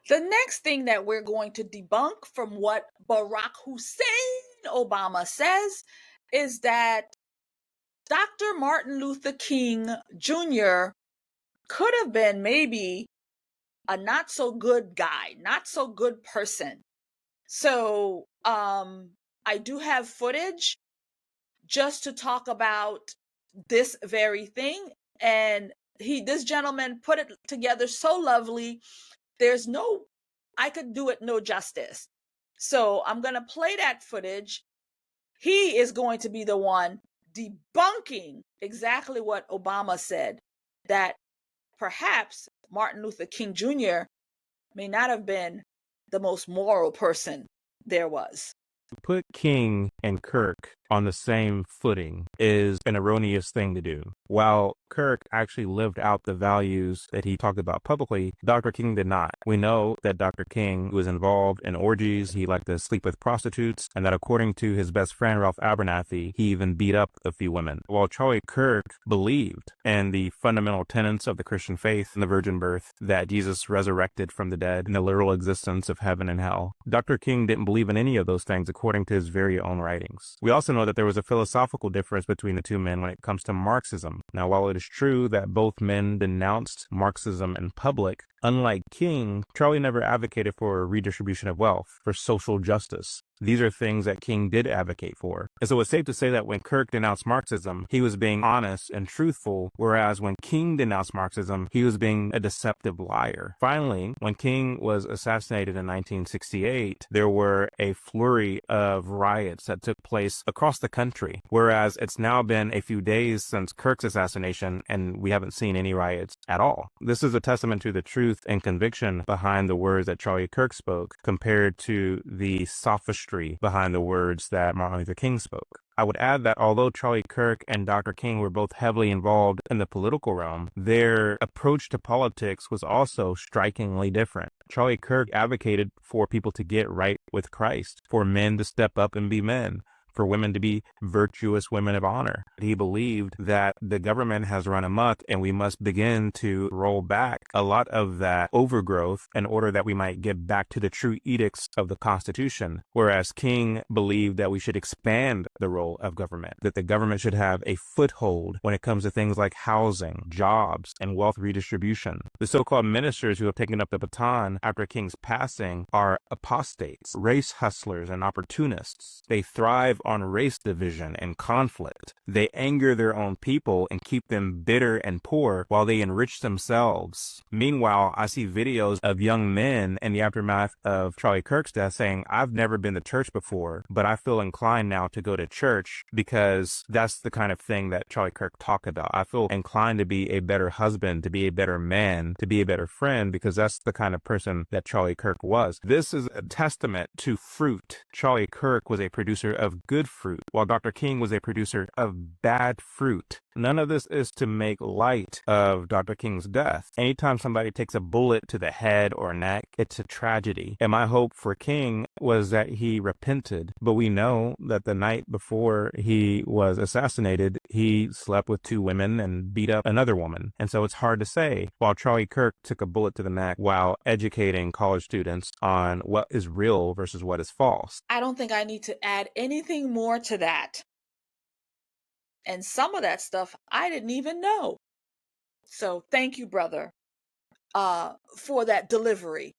The next thing that we're going to debunk from what Barack Hussein Obama says is that Dr. Martin Luther King Jr. could have been maybe a not so good guy, not so good person. So, I do have footage just to talk about this very thing. And this gentleman put it together so lovely. There's no, I could do it no justice. So I'm going to play that footage. He is going to be the one debunking exactly what Obama said, that perhaps Martin Luther King Jr. may not have been the most moral person there was. Put King and Kirk on the same footing is an erroneous thing to do. While Kirk actually lived out the values that he talked about publicly, Dr. King did not. We know that Dr. King was involved in orgies, he liked to sleep with prostitutes, and that according to his best friend Ralph Abernathy, he even beat up a few women. While Charlie Kirk believed in the fundamental tenets of the Christian faith and the virgin birth, that Jesus resurrected from the dead, and the literal existence of heaven and hell, Dr. King didn't believe in any of those things according to his very own writings. We also know that there was a philosophical difference between the two men when it comes to Marxism. Now, while it is true that both men denounced Marxism in public, unlike King, Charlie never advocated for redistribution of wealth, for social justice. These are things that King did advocate for. And so it's safe to say that when Kirk denounced Marxism, he was being honest and truthful, whereas when King denounced Marxism, he was being a deceptive liar. Finally, when King was assassinated in 1968, there were a flurry of riots that took place across the country, whereas it's now been a few days since Kirk's assassination and we haven't seen any riots at all. This is a testament to the truth and conviction behind the words that Charlie Kirk spoke compared to the sophistry behind the words that Martin Luther King spoke. I would add that although Charlie Kirk and Dr. King were both heavily involved in the political realm, their approach to politics was also strikingly different. Charlie Kirk advocated for people to get right with Christ, for men to step up and be men, for women to be virtuous women of honor. He believed that the government has run amok and we must begin to roll back a lot of that overgrowth in order that we might get back to the true edicts of the Constitution. Whereas King believed that we should expand the role of government, that the government should have a foothold when it comes to things like housing, jobs, and wealth redistribution. The so-called ministers who have taken up the baton after King's passing are apostates, race hustlers, and opportunists. They thrive on race division and conflict. They anger their own people and keep them bitter and poor while they enrich themselves. Meanwhile, I see videos of young men in the aftermath of Charlie Kirk's death saying, I've never been to church before, but I feel inclined now to go to church because that's the kind of thing that Charlie Kirk talked about. I feel inclined to be a better husband, to be a better man, to be a better friend, because that's the kind of person that Charlie Kirk was. This is a testament to fruit. Charlie Kirk was a producer of good fruit, while Dr. King was a producer of bad fruit. None of this is to make light of Dr. King's death. Anytime somebody takes a bullet to the head or neck, it's a tragedy. And my hope for King was that he repented. But we know that the night before he was assassinated, he slept with two women and beat up another woman. And so it's hard to say. While Charlie Kirk took a bullet to the neck while educating college students on what is real versus what is false. I don't think I need to add anything more to that. And some of that stuff I didn't even know. So thank you, brother, for that delivery.